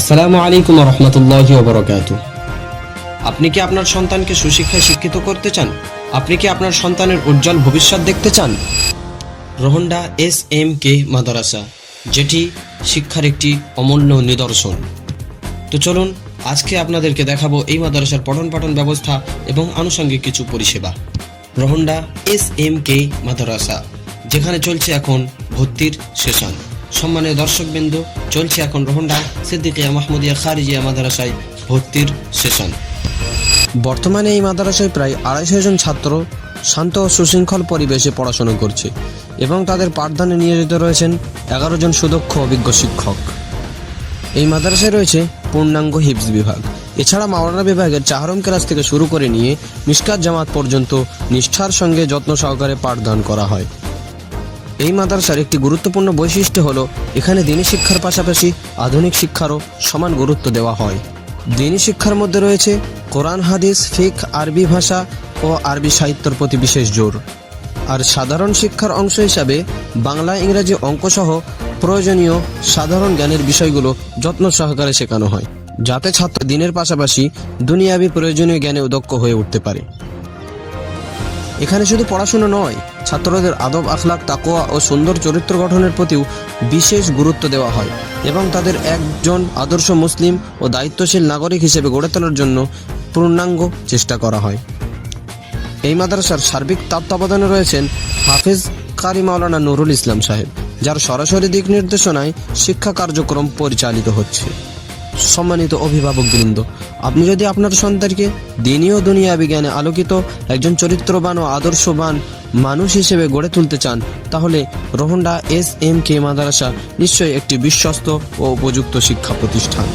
আসসালামু আলাইকুম ওয়া রাহমাতুল্লাহি ওয়া বারাকাতুহু। আপনি কি আপনার সন্তানকে সুশিক্ষায় শিক্ষিত করতে চান? আপনি কি আপনার সন্তানের উজ্জ্বল ভবিষ্যৎ দেখতে চান? রোহন্ডা SMK মাদ্রাসা, যেটি শিক্ষার একটি অমূল্য নিদর্শন। তো চলুন আজকে আপনাদেরকে দেখাবো এই মাদ্রাসার পঠন পাঠন ব্যবস্থা এবং আনুষঙ্গিক কিছু পরিষেবা। রোহন্ডা SMK মাদ্রাসা, যেখানে চলছে এখন ভর্তির সেশন। সম্মানীয় দর্শকবৃন্দ, চলছে এখন রোহন্ডা সিদ্দিকিয়া মাহমুদিয়া খারিজিয়া মাদ্রাসায় ভর্তির সেশন। বর্তমানে এই মাদ্রাসায় প্রায় 250 জন ছাত্র শান্ত ও সুশৃঙ্খল পরিবেশে পড়াশোনা করছে এবং তাদের পাঠদানে নিয়োজিত রয়েছেন 11 জন সুদক্ষ অভিজ্ঞ শিক্ষক। এই মাদ্রাসায় রয়েছে পূর্ণাঙ্গ হিফজ বিভাগ। এছাড়া মাওলানা বিভাগের চাহরম ক্লাস থেকে শুরু করে নিয়ে মিশকাত জামাত পর্যন্ত নিষ্ঠার সঙ্গে যত্ন সহকারে পাঠদান করা হয়। এই মাদ্রাসার একটি গুরুত্বপূর্ণ বৈশিষ্ট্য হলো এখানে দ্বীনি শিক্ষার পাশাপাশি আধুনিক শিক্ষারও সমান গুরুত্ব দেওয়া হয়। দ্বীনি শিক্ষার মধ্যে রয়েছে কোরআন, হাদিস, ফিকহ, আরবি ভাষা ও আরবি সাহিত্যের প্রতি বিশেষ জোর। আর সাধারণ শিক্ষার অংশ হিসাবে বাংলা, ইংরেজি, অঙ্ক সহ প্রয়োজনীয় সাধারণ জ্ঞানের বিষয়গুলো যত্ন সহকারে শেখানো হয়, যাতে ছাত্র দ্বীনের পাশাপাশি দুনিয়াবি প্রয়োজনীয় জ্ঞানেও দক্ষ হয়ে উঠতে পারে। এখানে শুধু পড়াশোনা নয়, ছাত্রদের আদব, আখলাক, তাকওয়া ও সুন্দর চরিত্র গঠনের প্রতিও বিশেষ গুরুত্ব দেওয়া হয় এবং তাদের একজন আদর্শ মুসলিম ও দায়িত্বশীল নাগরিক হিসেবে গড়ে তোলার জন্য পূর্ণাঙ্গ চেষ্টা করা হয়। এই মাদ্রাসার সার্বিক তত্ত্বাবধানে রয়েছেন হাফেজ কারি মাওলানা নুরুল ইসলাম সাহেব, যার সরাসরি দিক নির্দেশনায় শিক্ষা কার্যক্রম পরিচালিত হচ্ছে। সম্মানিত অভিভাবকবৃন্দ, আপনি যদি আপনার সন্তানকে দ্বীনি ও দুনিয়াবি জ্ঞানে আলোকিত একজন চরিত্রবান ও আদর্শবান মানুষ হিসেবে গড়ে তুলতে চান, তাহলে রোহন্ডা SMK মাদ্রাসা নিশ্চয়ই একটি বিশ্বস্ত ও উপযুক্ত শিক্ষা প্রতিষ্ঠান।